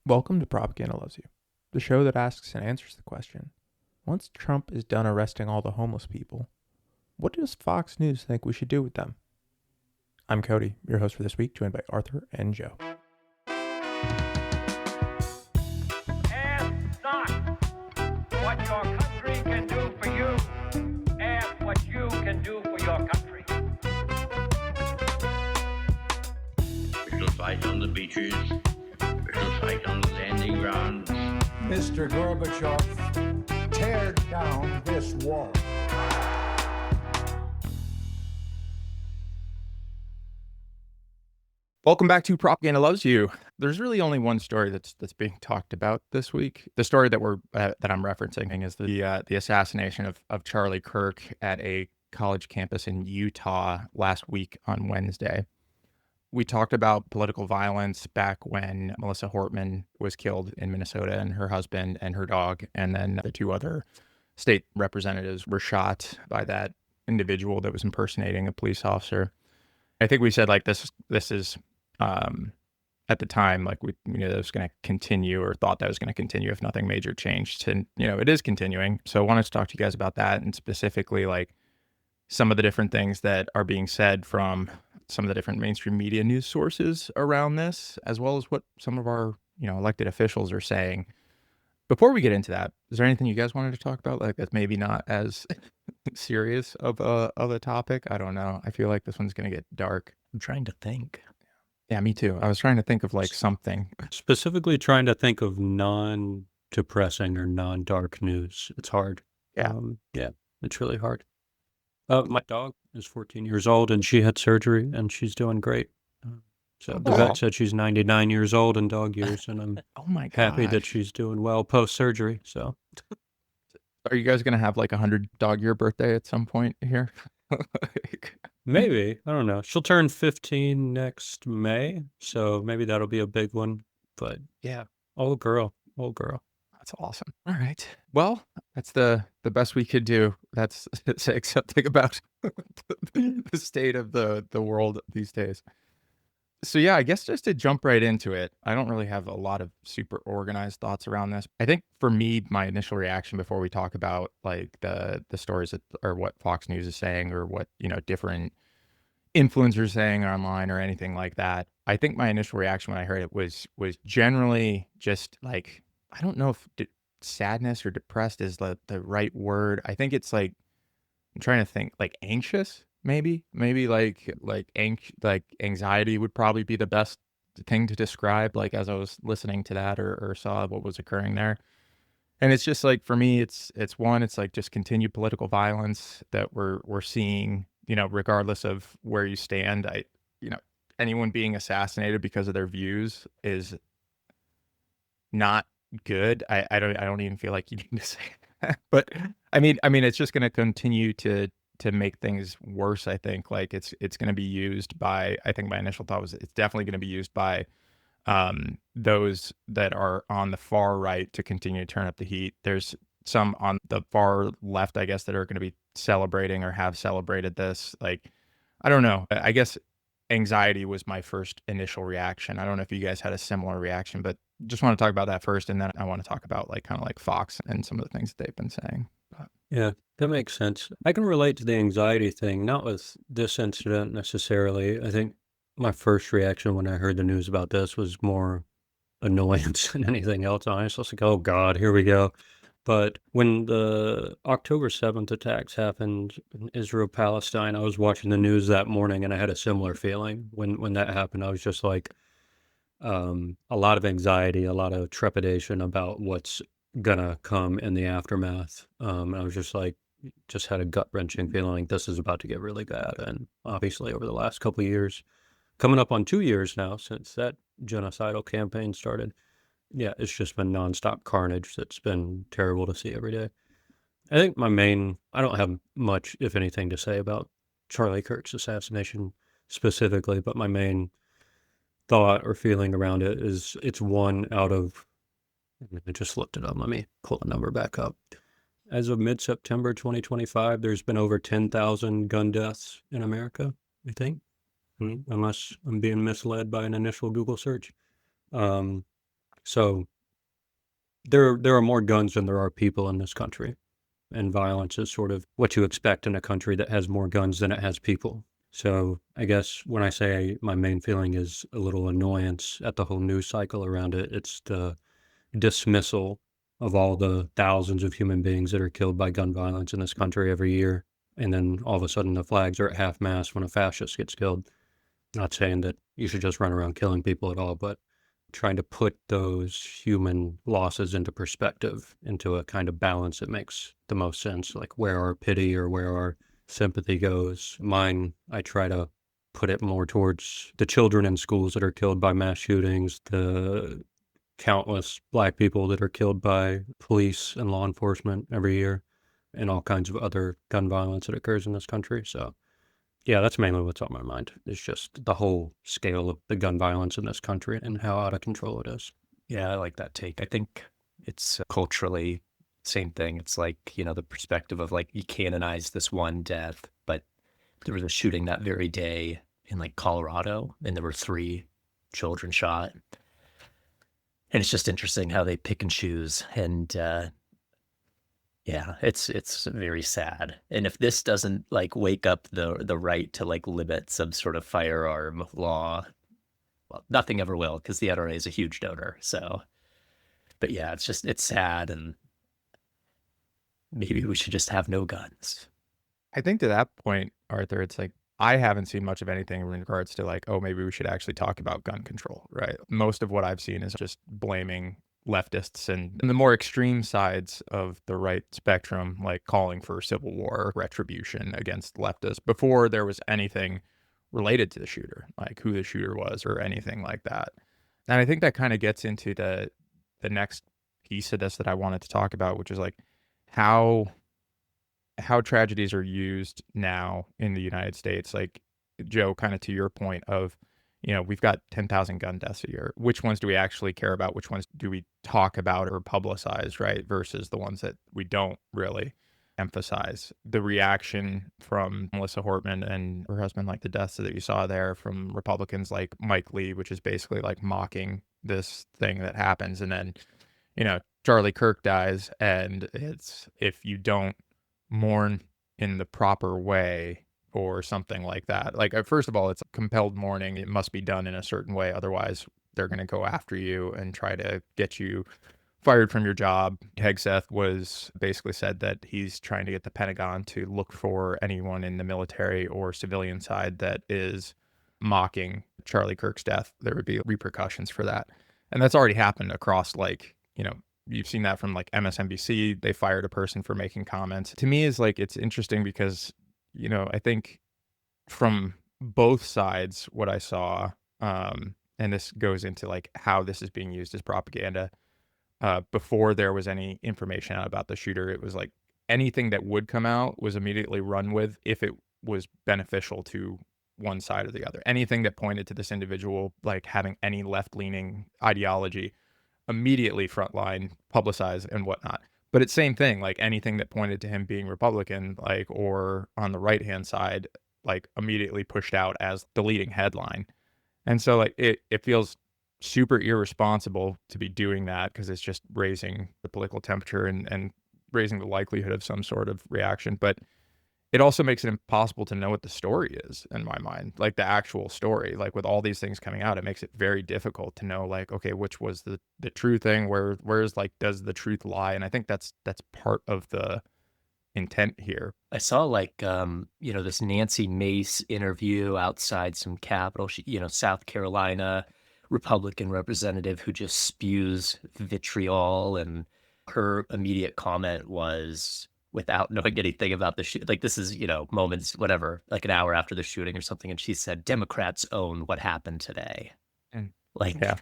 Welcome to Propaganda Loves You, the show that asks and answers the question, once Trump is done arresting all the homeless people, what does Fox News think we should do with them? I'm Cody, your host for this week, joined by Arthur and Joe. Ask not what your country can do for you. Ask what you can do for your country. We shall fight on the beaches. We shall fight on the landing grounds. Mr. Gorbachev, tear down this wall. Welcome back to Propaganda Loves You. There's really only one story that's being talked about this week. The story that that I'm referencing is the assassination of Charlie Kirk at a college campus in Utah last week on Wednesday. We talked about political violence back when Melissa Hortman was killed in Minnesota, and her husband and her dog, and then the two other state representatives were shot by that individual that was impersonating a police officer. I think we said like this is at the time, like we knew that was going to continue, or thought that was going to continue if nothing major changed. And it is continuing. So I wanted to talk to you guys about that, and specifically like some of the different things that are being said from some of the different mainstream media news sources around this, as well as what some of our elected officials are saying. Before we get into that, is there anything you guys wanted to talk about, like that's maybe not as serious of a topic? I don't know. I feel like this one's going to get dark. I'm trying to think. Yeah, me too. I was trying to think of like something. Specifically trying to think of non-depressing or non-dark news. It's hard. Yeah. It's really hard. My dog is 14 years old, and she had surgery, and she's doing great. So the vet said she's 99 years old in dog years, and I'm Oh my happy that gosh. she's doing well post-surgery. So Are you guys going to have like 100 dog year birthday at some point here? maybe, I don't know. She'll turn 15 next May, so maybe that'll be a big one. But yeah, old girl. That's awesome. All right. Well, that's the best we could do. That's say something about the state of the world these days. So yeah, I guess just to jump right into it, I don't really have a lot of super organized thoughts around this. I think for me, my initial reaction before we talk about like the stories that, or what Fox News is saying, or what different influencers saying online or anything like that, I think my initial reaction when I heard it was generally just like, I don't know if sadness or depressed is the right word. I think it's like, I'm trying to think, like anxious, maybe like anxiety would probably be the best thing to describe, like as I was listening to that or saw what was occurring there. And it's just like, for me, it's like just continued political violence that we're seeing, regardless of where you stand. Anyone being assassinated because of their views is not good. I don't even feel like you need to say that. But I mean it's just going to continue to make things worse. I think like it's going to be used by, I think my initial thought was it's definitely going to be used by those that are on the far right to continue to turn up the heat. There's some on the far left, I guess, that are going to be celebrating or have celebrated this. Like, I don't know. I guess anxiety was my first initial reaction. I don't know if you guys had a similar reaction, but just want to talk about that first, and then I want to talk about like kind of like Fox and some of the things that they've been saying. Yeah, that makes sense. I can relate to the anxiety thing, not with this incident necessarily. I think my first reaction when I heard the news about this was more annoyance than anything else. Honestly, I was like, oh God, here we go. But when the October 7th attacks happened in Israel-Palestine, I was watching the news that morning, and I had a similar feeling when that happened. I was just like, a lot of anxiety, a lot of trepidation about what's gonna come in the aftermath. I was just like, just had a gut-wrenching feeling like this is about to get really bad. And obviously over the last couple of years, coming up on 2 years now since that genocidal campaign started, yeah, it's just been nonstop carnage. That's been terrible to see every day. I think I don't have much, if anything, to say about Charlie Kirk's assassination specifically, but my main thought or feeling around it is it's one out of, I just looked it up. Let me pull the number back up. As of mid-September 2025, there's been over 10,000 gun deaths in America, I think, unless I'm being misled by an initial Google search. So there are more guns than there are people in this country, and violence is sort of what you expect in a country that has more guns than it has people. So I guess when I say my main feeling is a little annoyance at the whole news cycle around it, it's the dismissal of all the thousands of human beings that are killed by gun violence in this country every year. And then all of a sudden the flags are at half mast when a fascist gets killed. Not saying that you should just run around killing people at all, but trying to put those human losses into perspective, into a kind of balance that makes the most sense, like where our pity or where our sympathy goes. Mine, I try to put it more towards the children in schools that are killed by mass shootings, the countless Black people that are killed by police and law enforcement every year, and all kinds of other gun violence that occurs in this country. So yeah, that's mainly what's on my mind. It's just the whole scale of the gun violence in this country and how out of control it is. Yeah, I like that take. I think it's culturally same thing. It's like, the perspective of like you canonize this one death, but there was a shooting that very day in like Colorado, and there were 3 children shot. And it's just interesting how they pick and choose. And yeah, it's very sad. And if this doesn't like wake up the right to like limit some sort of firearm law, well, nothing ever will, because the NRA is a huge donor. So, but yeah, it's sad, and maybe we should just have no guns. I think to that point, Arthur, it's like I haven't seen much of anything in regards to like, oh, maybe we should actually talk about gun control, right? Most of what I've seen is just blaming leftists and the more extreme sides of the right spectrum, like calling for civil war, retribution against leftists before there was anything related to the shooter, like who the shooter was or anything like that. And I think that kind of gets into the next piece of this that I wanted to talk about, which is like how tragedies are used now in the United States. Like, Joe, kind of to your point of, we've got 10,000 gun deaths a year. Which ones do we actually care about? Which ones do we talk about or publicize, right? Versus the ones that we don't really emphasize. The reaction from Melissa Hortman and her husband, like the deaths that you saw there from Republicans like Mike Lee, which is basically like mocking this thing that happens. And then, Charlie Kirk dies, and it's, if you don't mourn in the proper way or something like that. Like, first of all, it's compelled mourning. It must be done in a certain way. Otherwise, they're going to go after you and try to get you fired from your job. Hegseth was basically said that he's trying to get the Pentagon to look for anyone in the military or civilian side that is mocking Charlie Kirk's death. There would be repercussions for that. And that's already happened across, like, you've seen that from like MSNBC. They fired a person for making comments. To me, is like, it's interesting because, I think from both sides, what I saw, and this goes into like how this is being used as propaganda. Before there was any information out about the shooter, it was like anything that would come out was immediately run with if it was beneficial to one side or the other. Anything that pointed to this individual like having any left-leaning ideology, immediately frontline, publicize, and whatnot. But it's same thing, like anything that pointed to him being Republican, like, or on the right-hand side, like immediately pushed out as the leading headline. And so like it feels super irresponsible to be doing that, because it's just raising the political temperature and raising the likelihood of some sort of reaction. But it also makes it impossible to know what the story is, in my mind, like the actual story. Like with all these things coming out, it makes it very difficult to know, like, okay, which was the true thing, where's like, does the truth lie? And I think that's part of the intent here. I saw like this Nancy Mace interview outside some Capitol, South Carolina Republican representative who just spews vitriol, and her immediate comment was, without knowing anything about the shoot, like this is, moments, whatever, like an hour after the shooting or something. And she said, Democrats own what happened today. And Like, yeah.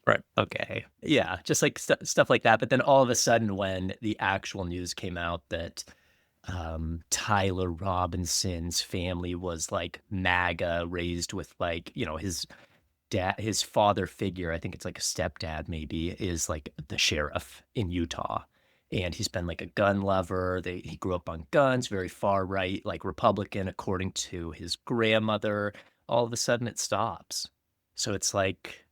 Right. okay. Yeah. Just like stuff like that. But then all of a sudden, when the actual news came out that Tyler Robinson's family was like MAGA, raised with like, his father figure, I think it's like a stepdad maybe, is like the sheriff in Utah. And he's been like a gun lover. He grew up on guns, very far right, like Republican, according to his grandmother. All of a sudden it stops. So it's like,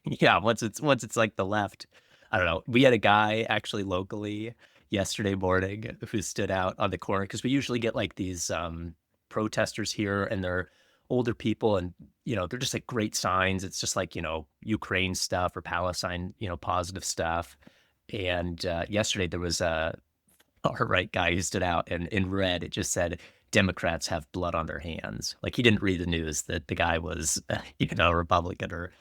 Yeah, once it's like the left. I don't know. We had a guy actually locally yesterday morning who stood out on the corner because we usually get like these protesters here, and they're older people, and they're just like great signs. It's just like Ukraine stuff or Palestine positive stuff. And yesterday there was a far right guy who stood out, and in red it just said Democrats have blood on their hands. Like he didn't read the news that the guy was Republican or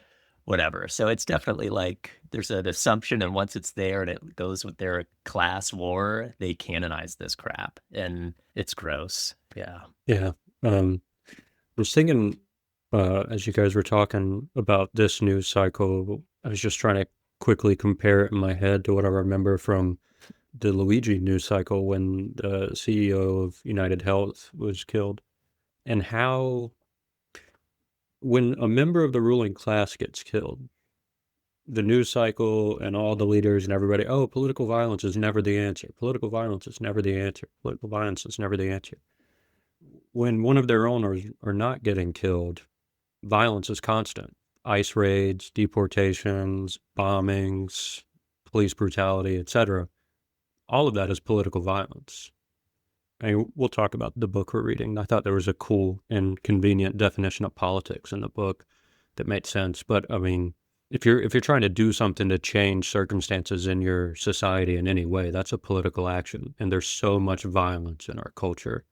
whatever. So it's definitely like there's an assumption, and once it's there and it goes with their class war, they canonize this crap, and it's gross. Yeah. Yeah. I was thinking, as you guys were talking about this news cycle, I was just trying to quickly compare it in my head to what I remember from the Luigi news cycle when the CEO of United Health was killed, and how when a member of the ruling class gets killed, the news cycle and all the leaders and everybody, oh, political violence is never the answer. Political violence is never the answer. Political violence is never the answer. When one of their own are not getting killed, violence is constant. ICE raids, deportations, bombings, police brutality, etc. All of that is political violence. I mean, we'll talk about the book we're reading. I thought there was a cool and convenient definition of politics in the book that made sense. But I mean, if you're trying to do something to change circumstances in your society in any way, that's a political action. And there's so much violence in our culture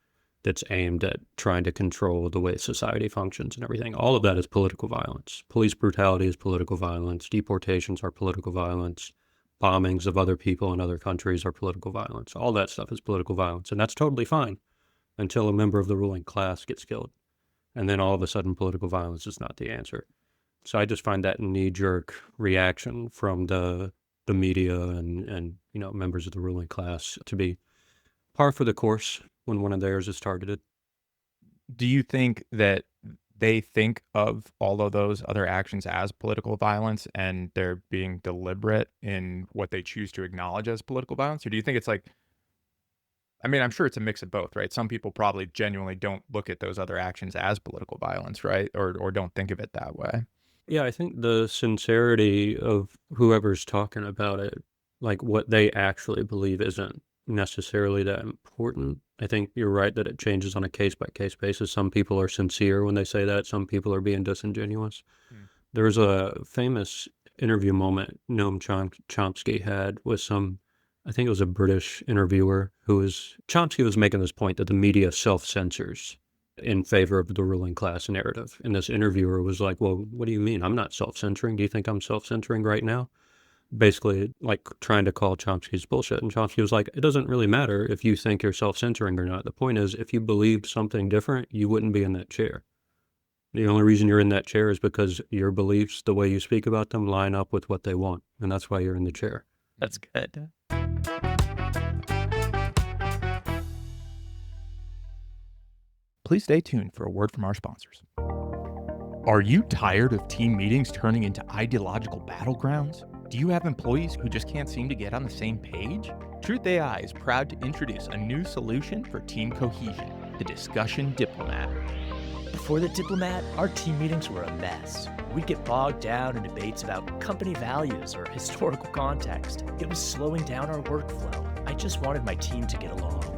that's aimed at trying to control the way society functions and everything. All of that is political violence. Police brutality is political violence. Deportations are political violence. Bombings of other people in other countries are political violence. All that stuff is political violence. And that's totally fine until a member of the ruling class gets killed. And then all of a sudden, political violence is not the answer. So I just find that knee-jerk reaction from the media and members of the ruling class to be par for the course when one of theirs is targeted. Do you think that they think of all of those other actions as political violence and they're being deliberate in what they choose to acknowledge as political violence? Or do you think it's like, I mean, I'm sure it's a mix of both, right? Some people probably genuinely don't look at those other actions as political violence, right? Or don't think of it that way. Yeah, I think the sincerity of whoever's talking about it, like what they actually believe isn't necessarily that important. I think you're right that it changes on a case-by-case basis. Some people are sincere when they say that. Some people are being disingenuous. There's a famous interview moment Noam Chomsky had with I think it was a British interviewer Chomsky was making this point that the media self-censors in favor of the ruling class narrative. And this interviewer was like, well, what do you mean? I'm not self-censoring. Do you think I'm self-censoring right now? Basically, like trying to call Chomsky's bullshit. And Chomsky was like, it doesn't really matter if you think you're self-censoring or not. The point is, if you believed something different, you wouldn't be in that chair. The only reason you're in that chair is because your beliefs, the way you speak about them, line up with what they want. And that's why you're in the chair. That's good. Please stay tuned for a word from our sponsors. Are you tired of team meetings turning into ideological battlegrounds? Do you have employees who just can't seem to get on the same page? Truth AI is proud to introduce a new solution for team cohesion, the Discussion Diplomat. Before the Diplomat, our team meetings were a mess. We'd get bogged down in debates about company values or historical context. It was slowing down our workflow. I just wanted my team to get along.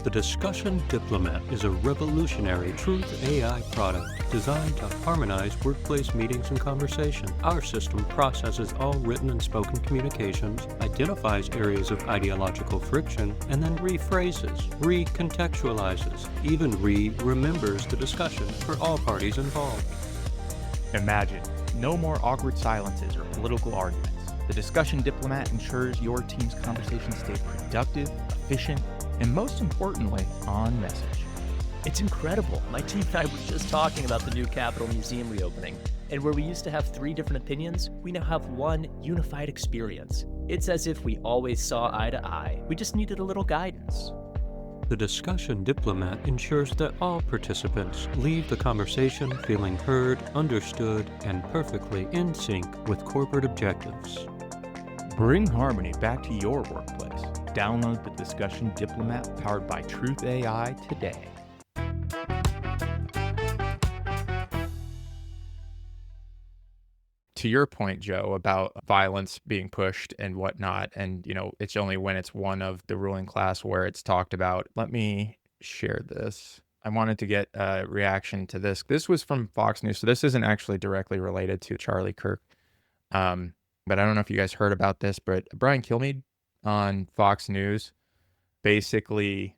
The Discussion Diplomat is a revolutionary truth AI product designed to harmonize workplace meetings and conversation. Our system processes all written and spoken communications, identifies areas of ideological friction, and then rephrases, recontextualizes, even remembers the discussion for all parties involved. Imagine no more awkward silences or political arguments. The Discussion Diplomat ensures your team's conversations stay productive, efficient, and most importantly, on message. It's incredible. My team and I were just talking about the new Capitol Museum reopening, and where we used to have 3 different opinions, we now have one unified experience. It's as if we always saw eye to eye. We just needed a little guidance. The Discussion Diplomat ensures that all participants leave the conversation feeling heard, understood, and perfectly in sync with corporate objectives. Bring harmony back to your workplace. Download the Discussion Diplomat powered by Truth AI today. to your point, Joe, about violence being pushed and whatnot, and it's only when it's one of the ruling class where it's talked about. Let me share this. I wanted to get a reaction to this. This was from Fox News, so this isn't actually directly related to Charlie Kirk. But I don't know if you guys heard about this, but Brian Kilmeade on Fox News basically,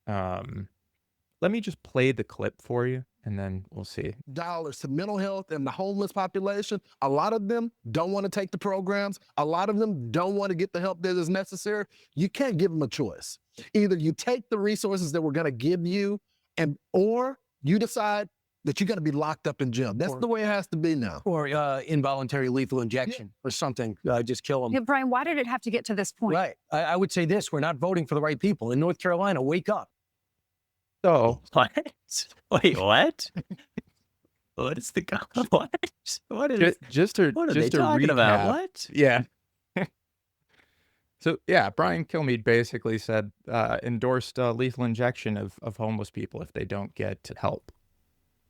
let me just play the clip for you and then we'll see. Dollars to mental health and the homeless population. A lot of them don't want to take the programs. A lot of them don't want to get the help that is necessary. You can't give them a choice. Either you take the resources that we're going to give you or you decide that you're going to be locked up in jail. That's the way it has to be now. Or involuntary lethal injection or something. Just kill them. Yeah, Brian, why did it have to get to this point? Right. I would say this. We're not voting for the right people. In North Carolina, wake up. So What? Wait, what? What is the what? What is? just to What are just they to talking recap, about? What? Yeah. So yeah, Brian Kilmeade basically said endorsed lethal injection of homeless people if they don't get help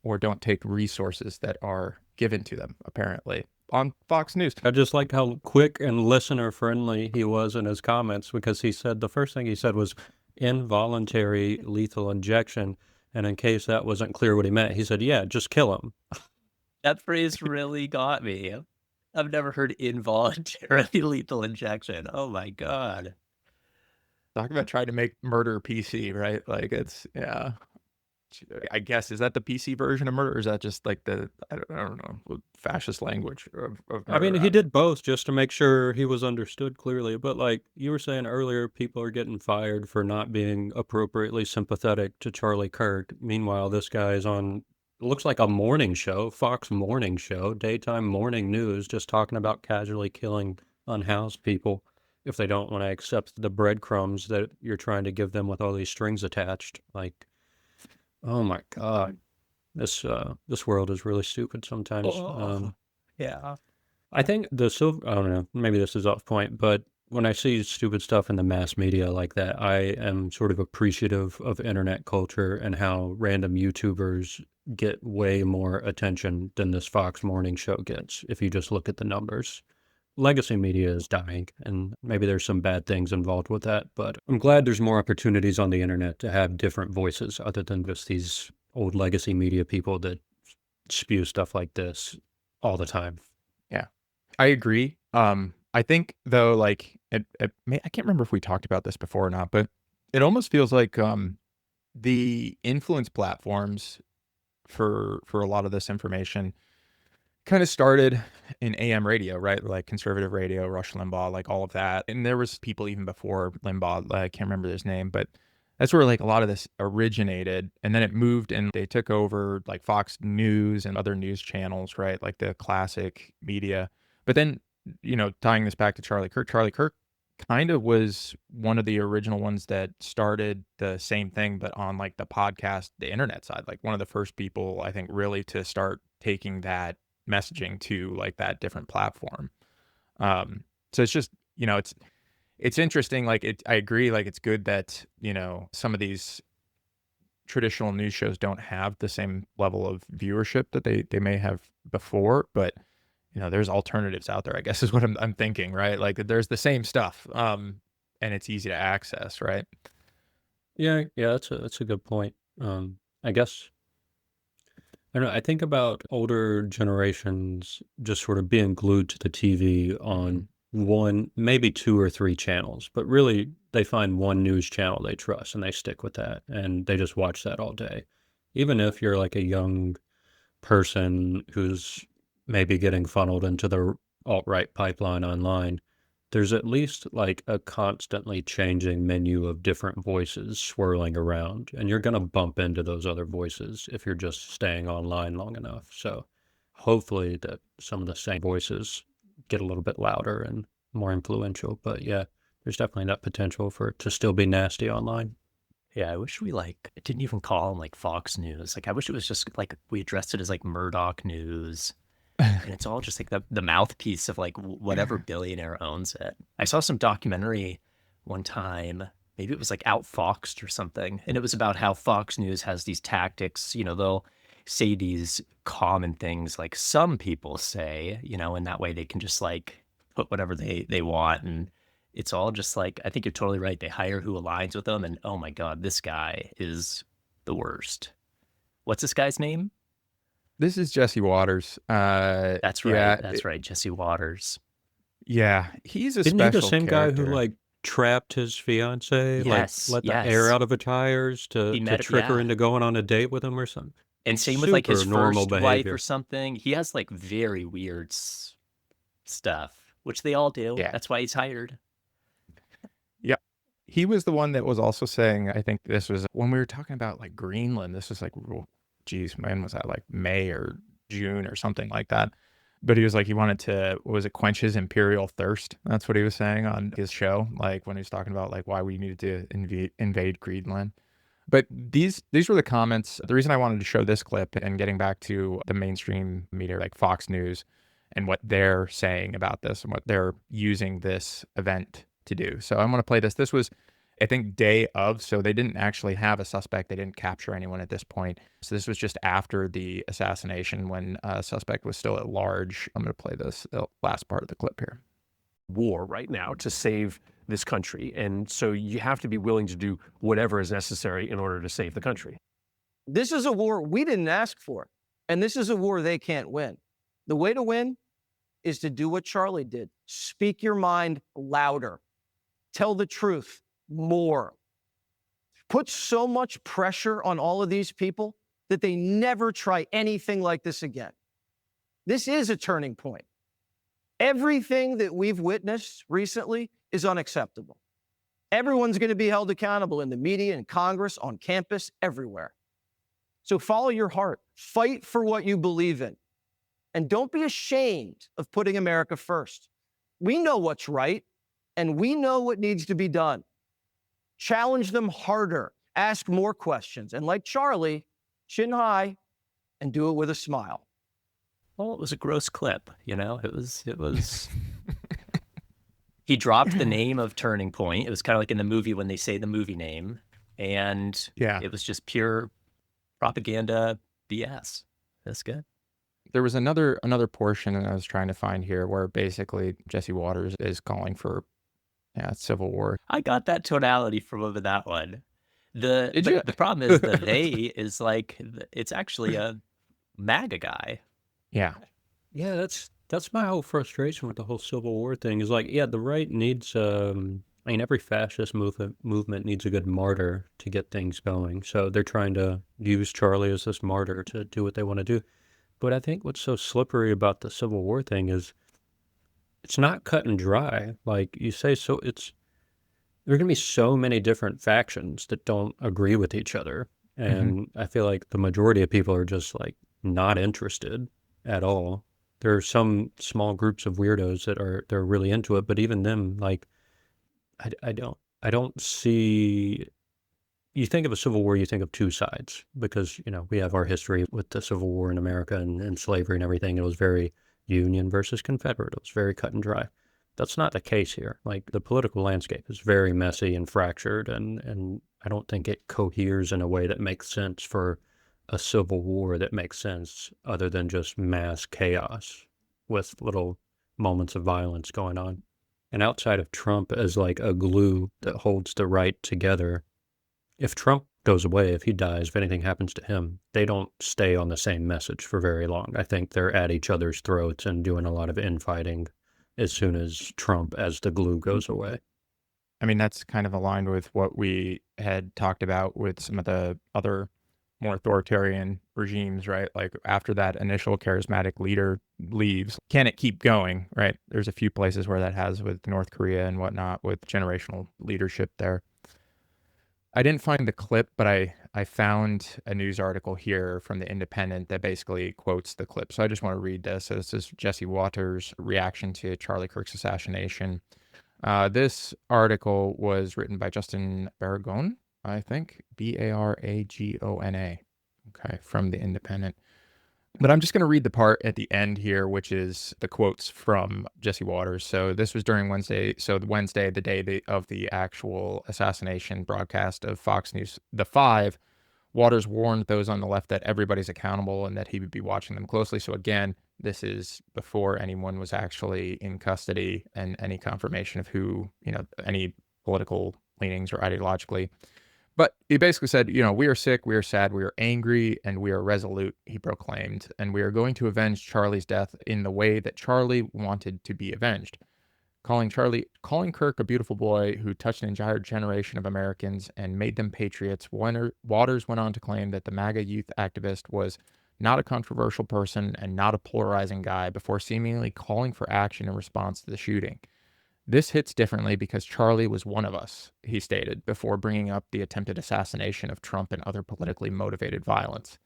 or don't take resources that are given to them, apparently, on Fox News. I just like how quick and listener friendly he was in his comments, because he said the first thing he said was involuntary lethal injection. And in case that wasn't clear what he meant, he said, yeah, just kill him. That phrase really got me. I've never heard involuntary lethal injection. Oh my God. Talk about trying to make murder PC, right? Like yeah. I guess, is that the PC version of murder, or is that just like I don't know, fascist language of I mean, murder? he did both just to make sure he was understood clearly. But like you were saying earlier, people are getting fired for not being appropriately sympathetic to Charlie Kirk. Meanwhile, this guy is on, looks like a morning show, Fox morning show, daytime morning news, just talking about casually killing unhoused people if they don't want to accept the breadcrumbs that you're trying to give them with all these strings attached. Like, oh my God, this world is really stupid sometimes. Yeah. I think I don't know, maybe this is off point, but when I see stupid stuff in the mass media like that, I am sort of appreciative of internet culture and how random YouTubers get way more attention than this Fox morning show gets, if you just look at the numbers. Legacy media is dying, and maybe there's some bad things involved with that, but I'm glad there's more opportunities on the internet to have different voices other than just these old legacy media people that spew stuff like this all the time. Yeah, I agree. I think though, like I can't remember if we talked about this before or not, but it almost feels like the influence platforms for a lot of this information kind of started in AM radio, right? Like conservative radio, Rush Limbaugh, like all of that. And there was people even before Limbaugh, I can't remember his name, but that's where like a lot of this originated. And then it moved and they took over like Fox News and other news channels, right? Like the classic media. But then, tying this back to Charlie Kirk kind of was one of the original ones that started the same thing, but on like the podcast, the internet side, like one of the first people, I think, really to start taking that messaging to like that different platform. So it's just, it's interesting. Like I agree. Like it's good that, some of these traditional news shows don't have the same level of viewership that they may have before, but there's alternatives out there, I guess is what I'm thinking, right? Like there's the same stuff, and it's easy to access, right? Yeah, that's a good point. I guess, I don't know, I think about older generations just sort of being glued to the TV on one, maybe two or three channels, but really they find one news channel they trust and they stick with that and they just watch that all day. Even if you're like a young person who's maybe getting funneled into the alt-right pipeline online, there's at least like a constantly changing menu of different voices swirling around, and you're going to bump into those other voices if you're just staying online long enough. So hopefully that some of the same voices get a little bit louder and more influential. But yeah, there's definitely that potential for it to still be nasty online. Yeah, I wish we didn't even call them like Fox News. Like I wish it was just like we addressed it as like Murdoch News. And it's all just like the mouthpiece of like whatever billionaire owns it. I saw some documentary one time, maybe it was like Outfoxed or something, and it was about how Fox News has these tactics. They'll say these common things like some people say, and that way they can just like put whatever they want. And it's all just like, I think you're totally right. They hire who aligns with them. And oh my God, this guy is the worst. What's this guy's name? This is Jesse Waters. That's right. Yeah, That's right. Jesse Waters. yeah, he's a Isn't he the special same guy who character. like trapped his fiance, Yes, like let the air yes. out of her tires He to met, trick her yeah. into going on a date with him or something? And same with like his Super normal first wife behavior. or something. He has like very weird stuff, which they all do. Yeah. That's why he's hired. Yeah. He was the one that was also saying, I think this was when we were talking about like Greenland, this was like, geez, when was that, like May or June or something like that? But he was like, he wanted to, what was it, quench his imperial thirst? That's what he was saying on his show, like when he was talking about like why we needed to invade Greenland. But these were the comments. The reason I wanted to show this clip and getting back to the mainstream media like Fox News and what they're saying about this and what they're using this event to do. So I'm going to play this. This was, I think, day of. So they didn't actually have a suspect. They didn't capture anyone at this point. So this was just after the assassination when a suspect was still at large. I'm going to play this, the last part of the clip here. War right now to save this country. And so you have to be willing to do whatever is necessary in order to save the country. This is a war we didn't ask for, and this is a war they can't win. The way to win is to do what Charlie did. Speak your mind louder. Tell the truth more. Put so much pressure on all of these people that they never try anything like this again. This is a turning point. Everything that we've witnessed recently is unacceptable. Everyone's going to be held accountable in the media, in Congress, on campus, everywhere. So follow your heart. Fight for what you believe in. And don't be ashamed of putting America first. We know what's right, and we know what needs to be done. Challenge them harder. Ask more questions. And like Charlie, chin high and do it with a smile. Well, it was a gross clip, It was. He dropped the name of Turning Point. It was kind of like in the movie when they say the movie name, and Yeah. it was just pure propaganda BS. That's good. There was another portion that I was trying to find here where basically Jesse Waters is calling for civil war. I got that tonality from that one. Did you? The problem is the they is like it's actually a MAGA guy. Yeah. Yeah, that's my whole frustration with the whole Civil War thing. Is like, yeah, the right needs. Every fascist movement needs a good martyr to get things going. So they're trying to use Charlie as this martyr to do what they want to do. But I think what's so slippery about the Civil War thing is it's not cut and dry. Like you say, so there are going to be so many different factions that don't agree with each other. And I feel like the majority of people are just like not interested at all. There are some small groups of weirdos they're really into it, but even them, like, I don't see. You think of a Civil War, you think of two sides because we have our history with the Civil War in America and slavery and everything. It was very Union versus Confederate. It was very cut and dry. That's not the case here. Like the political landscape is very messy and fractured, and I don't think it coheres in a way that makes sense for a civil war that makes sense other than just mass chaos with little moments of violence going on. And outside of Trump as like a glue that holds the right together, if Trump goes away, if he dies, if anything happens to him, they don't stay on the same message for very long. I think they're at each other's throats and doing a lot of infighting as soon as Trump as the glue goes away. I mean, that's kind of aligned with what we had talked about with some of the other more authoritarian regimes, right? Like after that initial charismatic leader leaves, can it keep going, right? There's a few places where that has with North Korea and whatnot with generational leadership there. I didn't find the clip, but I found a news article here from The Independent that basically quotes the clip. So I just want to read this. So this is Jesse Waters' reaction to Charlie Kirk's assassination. This article was written by Justin Baragona, I think, Baragona, okay, from The Independent. But I'm just going to read the part at the end here, which is the quotes from Jesse Waters. So this was during Wednesday. So Wednesday, the day of the actual assassination broadcast of Fox News, The Five, Waters warned those on the left that everybody's accountable and that he would be watching them closely. So again, this is before anyone was actually in custody and any confirmation of who, any political leanings or ideologically. But he basically said, we are sick, we are sad, we are angry, and we are resolute, he proclaimed, and we are going to avenge Charlie's death in the way that Charlie wanted to be avenged. Calling Kirk a beautiful boy who touched an entire generation of Americans and made them patriots, Waters went on to claim that the MAGA youth activist was not a controversial person and not a polarizing guy before seemingly calling for action in response to the shooting. This hits differently because Charlie was one of us, he stated, before bringing up the attempted assassination of Trump and other politically motivated violence.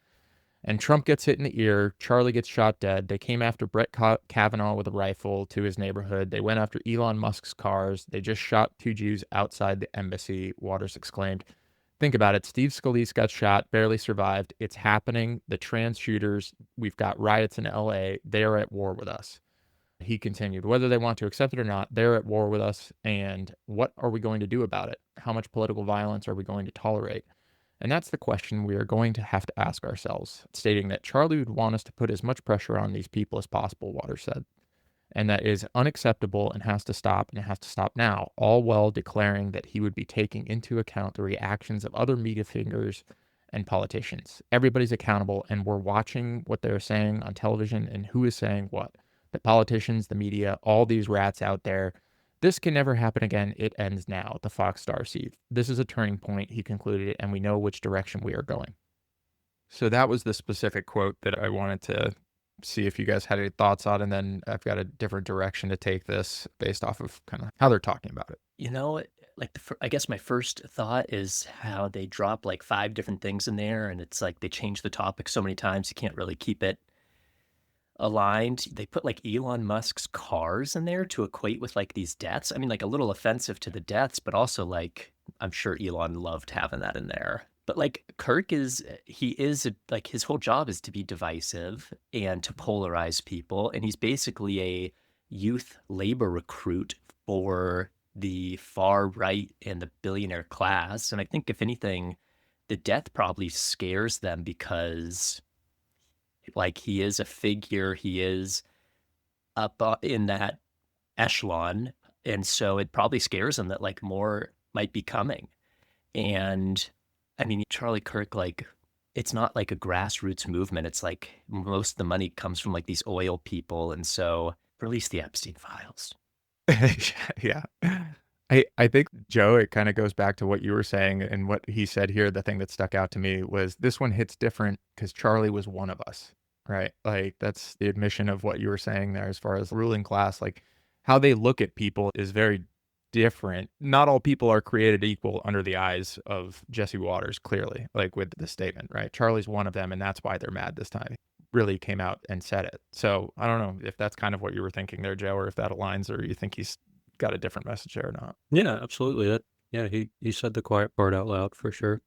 And Trump gets hit in the ear, Charlie gets shot dead, they came after Brett Kavanaugh with a rifle to his neighborhood, they went after Elon Musk's cars, they just shot 2 Jews outside the embassy, Waters exclaimed. Think about it, Steve Scalise got shot, barely survived, it's happening, the trans shooters, we've got riots in LA, they are at war with us. He continued, whether they want to accept it or not, they're at war with us, and what are we going to do about it? How much political violence are we going to tolerate? And that's the question we are going to have to ask ourselves, stating that Charlie would want us to put as much pressure on these people as possible, Waters said, and that is unacceptable and has to stop, and it has to stop now, all while declaring that he would be taking into account the reactions of other media figures and politicians. Everybody's accountable, and we're watching what they're saying on television and who is saying what. The politicians, the media, all these rats out there. This can never happen again. It ends now, the Fox star seed. This is a turning point, he concluded, and we know which direction we are going. So that was the specific quote that I wanted to see if you guys had any thoughts on, and then I've got a different direction to take this based off of kind of how they're talking about it. I guess my first thought is how they drop like 5 different things in there, and it's like they change the topic so many times you can't really keep it aligned. They put like Elon Musk's cars in there to equate with like these deaths. I mean, like a little offensive to the deaths, but also like I'm sure Elon loved having that in there. But like Kirk like his whole job is to be divisive and to polarize people, and he's basically a youth labor recruit for the far right and the billionaire class. And I think if anything, the death probably scares them because like he is a figure, he is up in that echelon, and so it probably scares him that like more might be coming. And I mean, Charlie Kirk, like it's not like a grassroots movement. It's like most of the money comes from like these oil people, and so release the Epstein files. Yeah. I think, Joe, it kind of goes back to what you were saying and what he said here. The thing that stuck out to me was this one hits different because Charlie was one of us, right? Like that's the admission of what you were saying there as far as ruling class, like how they look at people is very different. Not all people are created equal under the eyes of Jesse Waters, clearly, like with the statement, right? Charlie's one of them, and that's why they're mad this time. Really came out and said it. So I don't know if that's kind of what you were thinking there, Joe, or if that aligns, or you think he's got a different message there or not. Yeah, absolutely. He said the quiet part out loud for sure.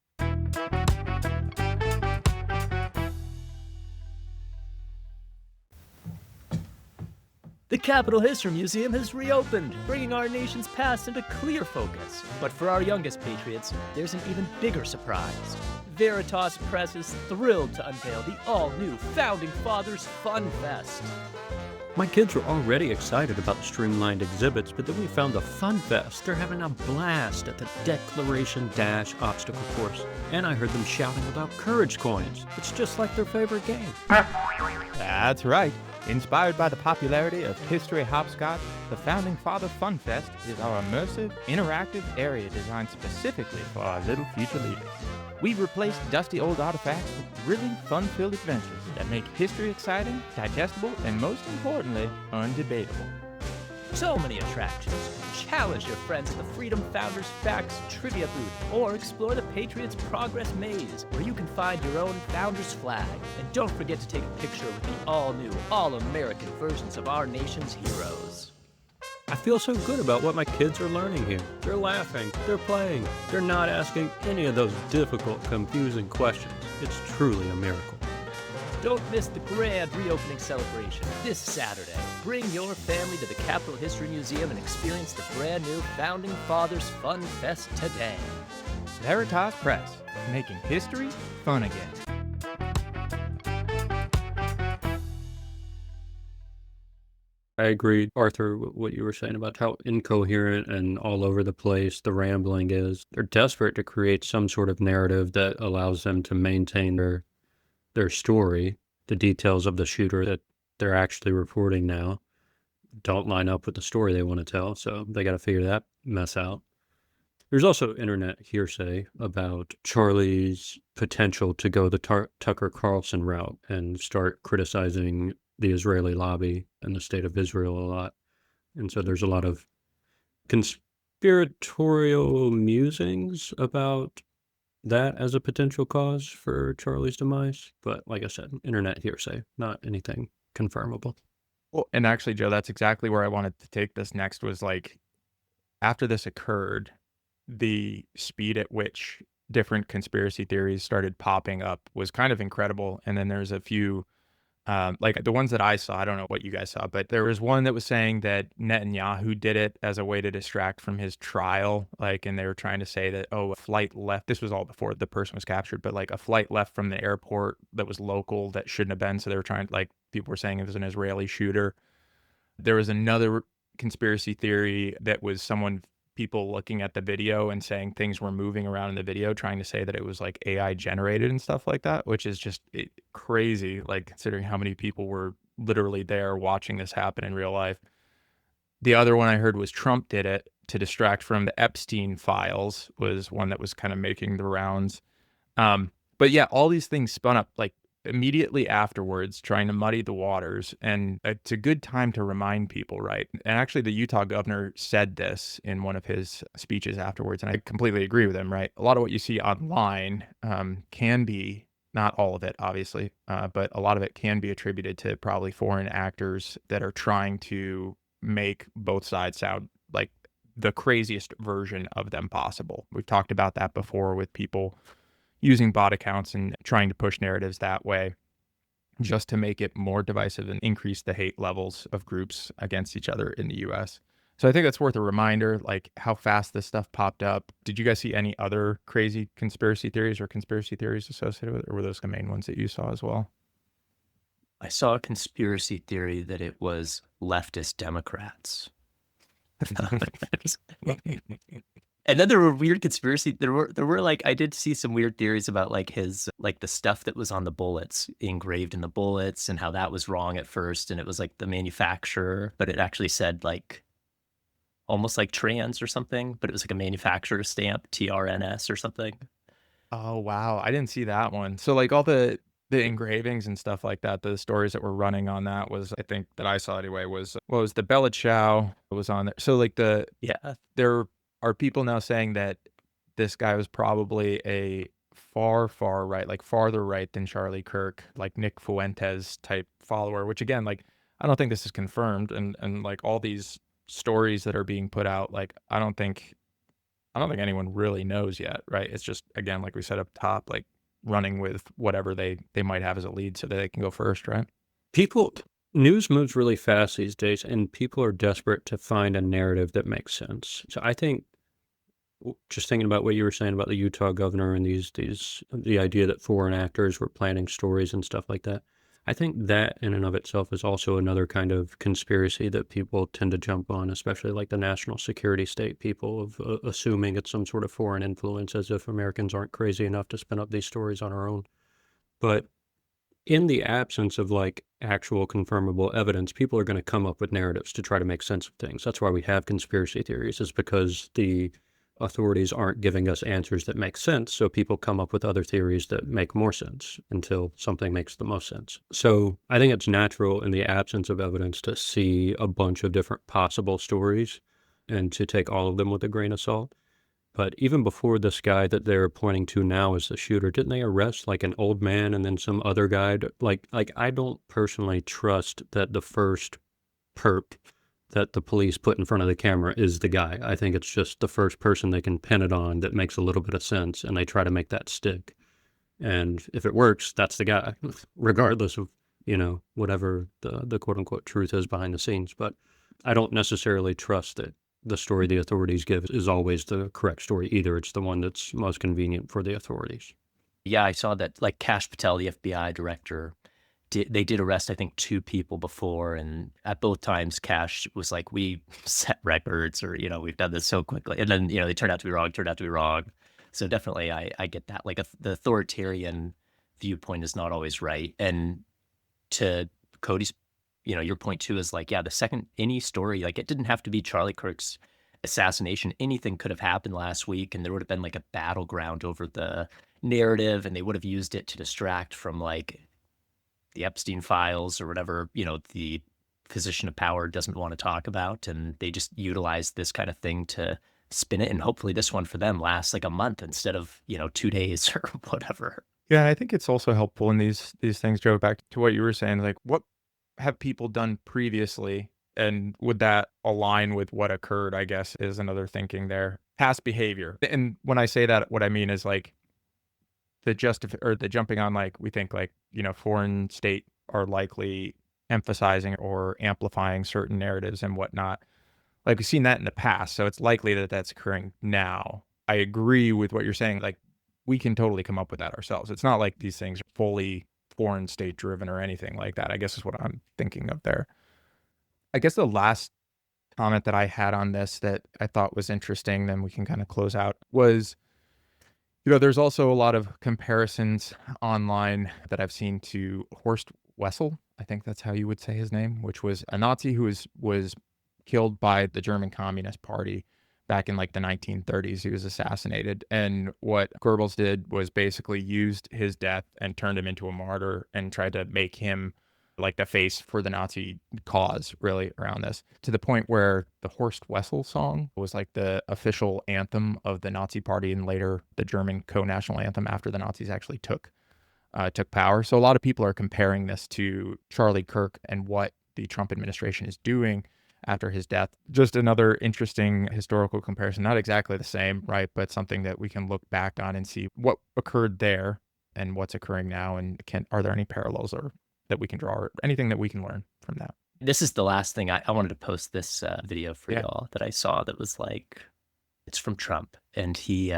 The Capitol History Museum has reopened, bringing our nation's past into clear focus. But for our youngest patriots, there's an even bigger surprise. Veritas Press is thrilled to unveil the all-new Founding Fathers Fun Fest. My kids were already excited about the streamlined exhibits, but then we found the Fun Fest. They're having a blast at the Declaration Dash obstacle course. And I heard them shouting about courage coins. It's just like their favorite game. That's right. Inspired by the popularity of History Hopscotch, the Founding Father Fun Fest is our immersive, interactive area designed specifically for our little future leaders. We've replaced dusty old artifacts with thrilling, fun-filled adventures that make history exciting, digestible, and most importantly, undebatable. So many attractions. Challenge your friends at the Freedom Founders Facts Trivia booth, or explore the Patriots Progress Maze, where you can find your own Founders flag. And don't forget to take a picture with the all-new, all-American versions of our nation's heroes. I feel so good about what my kids are learning here. They're laughing, they're playing, they're not asking any of those difficult, confusing questions. It's truly a miracle. Don't miss the grand reopening celebration this Saturday. Bring your family to the Capitol History Museum and experience the brand new Founding Fathers Fun Fest today. Veritas Press, making history fun again. I agree, Arthur, with what you were saying about how incoherent and all over the place the rambling is. They're desperate to create some sort of narrative that allows them to maintain their story. The details of the shooter that they're actually reporting now don't line up with the story they want to tell, so they got to figure that mess out. There's also internet hearsay about Charlie's potential to go the Tucker Carlson route and start criticizing the Israeli lobby and the state of Israel a lot. And so there's a lot of conspiratorial musings about that as a potential cause for Charlie's demise. But like I said, internet hearsay, not anything confirmable. Well, and actually, Joe, that's exactly where I wanted to take this next was like, after this occurred, the speed at which different conspiracy theories started popping up was kind of incredible. And then there's a few, like the ones that I saw, I don't know what you guys saw, but there was one that was saying that Netanyahu did it as a way to distract from his trial. Like, and they were trying to say that, oh, a flight left. This was all before the person was captured, but like a flight left from the airport that was local that shouldn't have been. So they were trying, like, people were saying it was an Israeli shooter. There was another conspiracy theory that was people looking at the video and saying things were moving around in the video, trying to say that it was like AI generated and stuff like that, which is just crazy, like considering how many people were literally there watching this happen in real life. The other one I heard was Trump did it to distract from the Epstein files, was one that was kind of making the rounds. But yeah, all these things spun up like immediately afterwards, trying to muddy the waters. And it's a good time to remind people, right? And actually, the Utah governor said this in one of his speeches afterwards, and I completely agree with him, right? A lot of what you see online can be, not all of it, obviously, but a lot of it can be attributed to probably foreign actors that are trying to make both sides sound like the craziest version of them possible. We've talked about that before with people using bot accounts and trying to push narratives that way just to make it more divisive and increase the hate levels of groups against each other in the US. So I think that's worth a reminder, like how fast this stuff popped up. Did you guys see any other crazy conspiracy theories associated with it, or were those the main ones that you saw as well? I saw a conspiracy theory that it was leftist Democrats. And then there were weird conspiracy. There were like, I did see some weird theories about like his, like the stuff that was on the bullets, engraved in the bullets, and how that was wrong at first. And it was like the manufacturer, but it actually said like almost like trans or something, but it was like a manufacturer stamp, TRNS or something. Oh, wow. I didn't see that one. So like all the engravings and stuff like that, the stories that were running on that was, I think that I saw anyway, was the Bella Ciao was on there. So like there are people now saying that this guy was probably a far right, like farther right than Charlie Kirk, like Nick Fuentes type follower, which again, like, I don't think this is confirmed. And like all these stories that are being put out, like, I don't think anyone really knows yet, right? It's just, again, like we said up top, like running with whatever they might have as a lead so that they can go first, right? News moves really fast these days, and people are desperate to find a narrative that makes sense. So I think, just thinking about what you were saying about the Utah governor and the idea that foreign actors were planning stories and stuff like that, I think that in and of itself is also another kind of conspiracy that people tend to jump on, especially like the national security state people, of assuming it's some sort of foreign influence, as if Americans aren't crazy enough to spin up these stories on our own. But in the absence of like actual confirmable evidence, people are going to come up with narratives to try to make sense of things. That's why we have conspiracy theories, is because the authorities aren't giving us answers that make sense. So people come up with other theories that make more sense until something makes the most sense. So I think it's natural in the absence of evidence to see a bunch of different possible stories and to take all of them with a grain of salt. But even before this guy that they're pointing to now as the shooter, didn't they arrest like an old man and then some other guy? Like I don't personally trust that the first perp that the police put in front of the camera is the guy. I think it's just the first person they can pin it on that makes a little bit of sense, and they try to make that stick. And if it works, that's the guy, regardless of, whatever the quote unquote truth is behind the scenes. But I don't necessarily trust that the story the authorities give is always the correct story either. It's the one that's most convenient for the authorities. Yeah, I saw that, like Kash Patel, the FBI director, they did arrest, I think, 2 people before. And at both times, Kash was like, we set records, or, we've done this so quickly. And then, they turned out to be wrong. So definitely I get that. Like the authoritarian viewpoint is not always right. And to Cody's, your point too is like, yeah, the second any story, like it didn't have to be Charlie Kirk's assassination. Anything could have happened last week, and there would have been like a battleground over the narrative, and they would have used it to distract from like the Epstein files or whatever, the position of power doesn't want to talk about. And they just utilize this kind of thing to spin it. And hopefully this one for them lasts like a month instead of, 2 days or whatever. Yeah, I think it's also helpful in these things, Joe, back to what you were saying, like what have people done previously, and would that align with what occurred, I guess, is another thinking there. Past behavior. And when I say that, what I mean is like the jumping on, like we think like, foreign state are likely emphasizing or amplifying certain narratives and whatnot. Like we've seen that in the past, so it's likely that that's occurring now. I agree with what you're saying. Like we can totally come up with that ourselves. It's not like these things are fully foreign state driven or anything like that, I guess is what I'm thinking of there. I guess the last comment that I had on this that I thought was interesting, then we can kind of close out, was, there's also a lot of comparisons online that I've seen to Horst Wessel. I think that's how you would say his name, which was a Nazi who was killed by the German Communist Party back in like the 1930s. He was assassinated. And what Goebbels did was basically used his death and turned him into a martyr and tried to make him like the face for the Nazi cause, really, around this, to the point where the Horst Wessel song was like the official anthem of the Nazi party, and later the German co-national anthem after the Nazis actually took power. So a lot of people are comparing this to Charlie Kirk and what the Trump administration is doing after his death. Just another interesting historical comparison, not exactly the same, right, but something that we can look back on and see what occurred there and what's occurring now, and are there any parallels or that we can draw, or anything that we can learn from that. This is the last thing I wanted to post this video for y'all that I saw that was like, it's from Trump, and he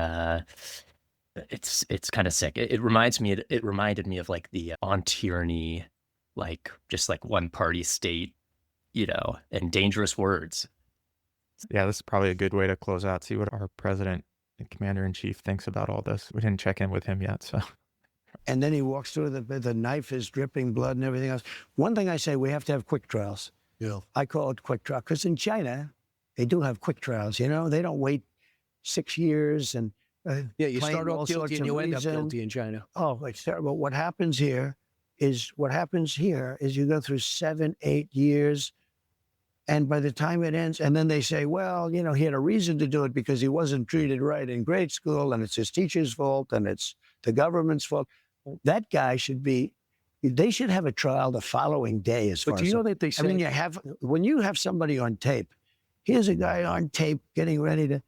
it's kind of sick. It reminded me of like the on tyranny, like just like one party state, and dangerous words. Yeah, this is probably a good way to close out. See what our president and commander in chief thinks about all this. We didn't check in with him yet, so. And then he walks through, the knife is dripping blood and everything else. One thing I say, we have to have quick trials. Yeah. I call it quick trial, because in China, they do have quick trials, They don't wait 6 years and you claim start all off guilty sorts and of you end up reason. guilty in China. Oh, it's terrible. What happens here is you go through 7, 8 years, and by the time it ends, and then they say, well, he had a reason to do it because he wasn't treated right in grade school, and it's his teacher's fault, and it's the government's fault. That guy they should have a trial the following day as far as. But do you know that they say. I mean, when you have somebody on tape, here's a guy on tape getting ready to,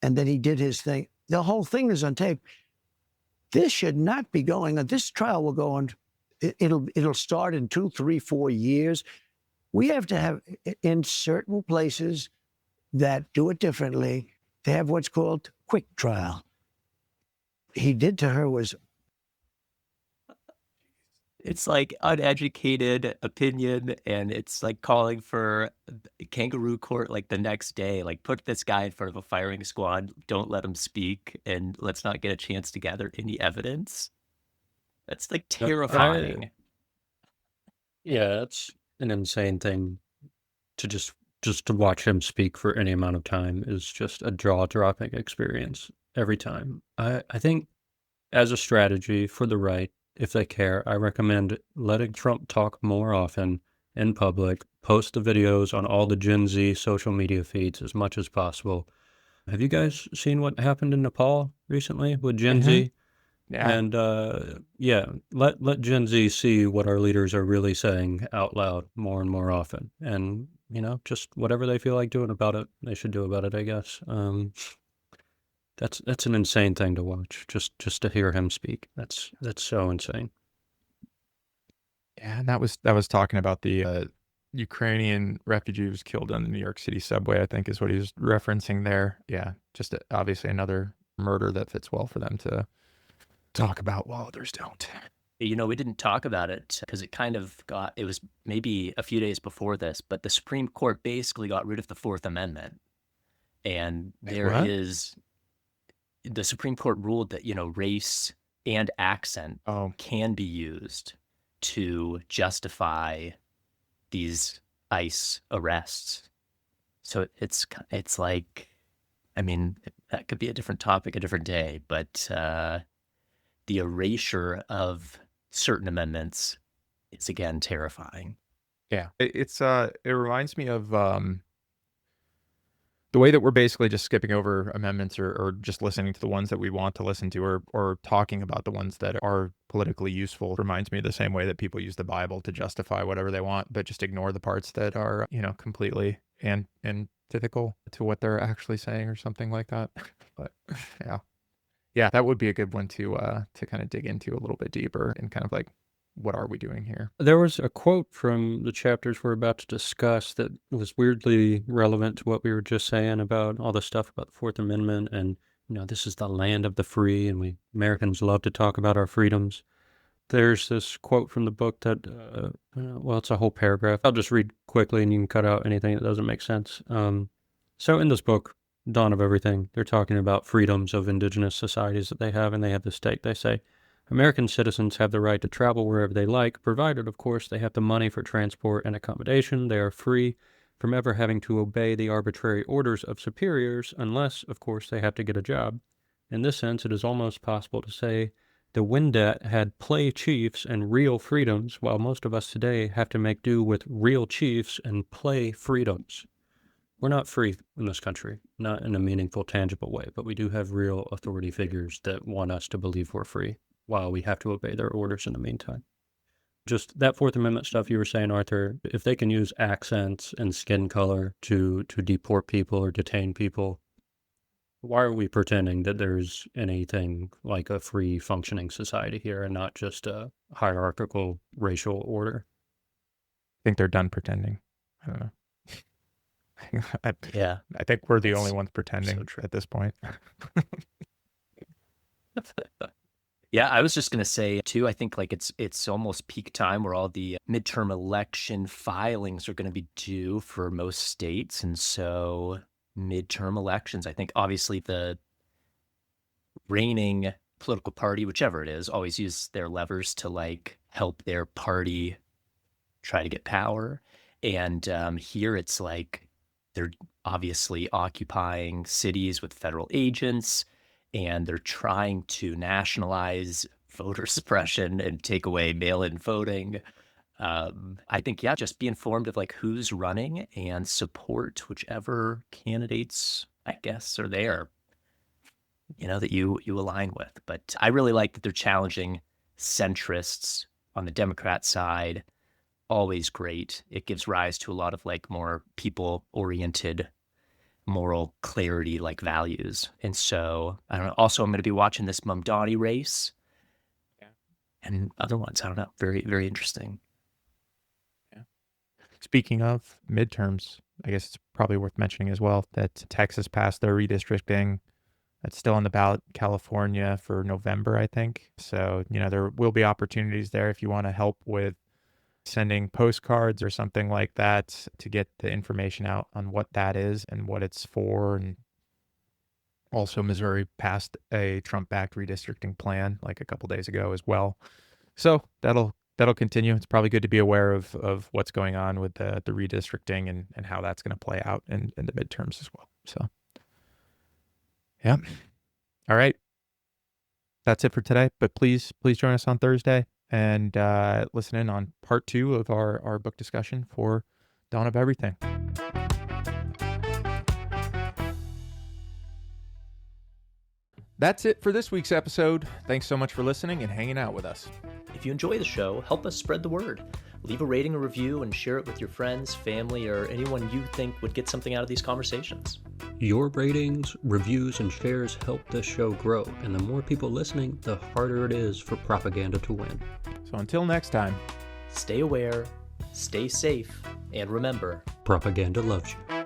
and then he did his thing. The whole thing is on tape. This should not be going on. This trial will go on. It'll start in 2, 3, 4 years. We have to have, in certain places that do it differently, they have what's called quick trial. He did to her was. It's like uneducated opinion, and it's like calling for kangaroo court like the next day. Like, put this guy in front of a firing squad, don't let him speak, and let's not get a chance to gather any evidence. That's like terrifying. Yeah, it's an insane thing to just to watch him speak for any amount of time is just a jaw-dropping experience every time. I think as a strategy for the right, if they care, I recommend letting Trump talk more often in public, post the videos on all the Gen Z social media feeds as much as possible. Have you guys seen what happened in Nepal recently with Gen Z? Yeah. And let Gen Z see what our leaders are really saying out loud more and more often. And, just whatever they feel like doing about it, they should do about it, I guess. That's an insane thing to watch, just to hear him speak. That's so insane. Yeah, and that was talking about the Ukrainian refugee was killed on the New York City subway, I think is what he was referencing there. Yeah, just obviously another murder that fits well for them to talk about while others don't. You know, we didn't talk about it because it was maybe a few days before this, but the Supreme Court basically got rid of the Fourth Amendment. And What? the Supreme Court ruled that, race and accent Oh, can be used to justify these ICE arrests. So it's like, I mean, that could be a different topic, a different day, but the erasure of certain amendments is again terrifying. yeah. It reminds me of the way that we're basically just skipping over amendments or just listening to the ones that we want to listen to or talking about the ones that are politically useful. Reminds me of the same way that people use the Bible to justify whatever they want, but just ignore the parts that are, completely antithetical to what they're actually saying or something like that. But yeah. Yeah, that would be a good one to kind of dig into a little bit deeper and kind of like, what are we doing here? There was a quote from the chapters we're about to discuss that was weirdly relevant to what we were just saying about all the stuff about the Fourth Amendment and, this is the land of the free and we Americans love to talk about our freedoms. There's this quote from the book that, it's a whole paragraph. I'll just read quickly and you can cut out anything that doesn't make sense. So in this book, Dawn of Everything, they're talking about freedoms of indigenous societies that they have, and they have this state. They say, American citizens have the right to travel wherever they like, provided, of course, they have the money for transport and accommodation. They are free from ever having to obey the arbitrary orders of superiors, unless, of course, they have to get a job. In this sense, it is almost possible to say the Wendat had play chiefs and real freedoms, while most of us today have to make do with real chiefs and play freedoms. We're not free in this country, not in a meaningful, tangible way, but we do have real authority figures that want us to believe we're free, while we have to obey their orders in the meantime. Just that Fourth Amendment stuff you were saying, Arthur, if they can use accents and skin color to deport people or detain people, why are we pretending that there's anything like a free functioning society here and not just a hierarchical racial order? I think they're done pretending. I don't know. Yeah. I think we're the only ones pretending true. at this point. Yeah, I was just going to say, too, I think like it's almost peak time where all the midterm election filings are going to be due for most states. And so midterm elections, I think obviously the reigning political party, whichever it is, always use their levers to like help their party try to get power. And here it's like they're obviously occupying cities with federal agents, and they're trying to nationalize voter suppression and take away mail-in voting. I think, just be informed of like who's running and support whichever candidates, I guess, are there, that you align with. But I really like that they're challenging centrists on the Democrat side. Always great. It gives rise to a lot of like more people-oriented moral clarity, like values. And so I don't know. Also, I'm going to be watching this Mamdani race and other ones. I don't know. Very, very interesting. Yeah. Speaking of midterms, I guess it's probably worth mentioning as well that Texas passed their redistricting. That's still on the ballot, California, for November, I think. So, there will be opportunities there if you want to help with sending postcards or something like that to get the information out on what that is and what it's for. And also Missouri passed a Trump-backed redistricting plan like a couple days ago as well. So that'll continue. It's probably good to be aware of what's going on with the redistricting and how that's going to play out in the midterms as well. So, yeah. All right. That's it for today. But please join us on Thursday and listen in on part 2 of our book discussion for Dawn of Everything. That's it for this week's episode. Thanks so much for listening and hanging out with us. If you enjoy the show, help us spread the word. Leave a rating or review and share it with your friends, family, or anyone you think would get something out of these conversations. Your ratings, reviews, and shares help this show grow, and the more people listening, the harder it is for propaganda to win. So until next time, stay aware, stay safe, And remember, Propaganda loves you.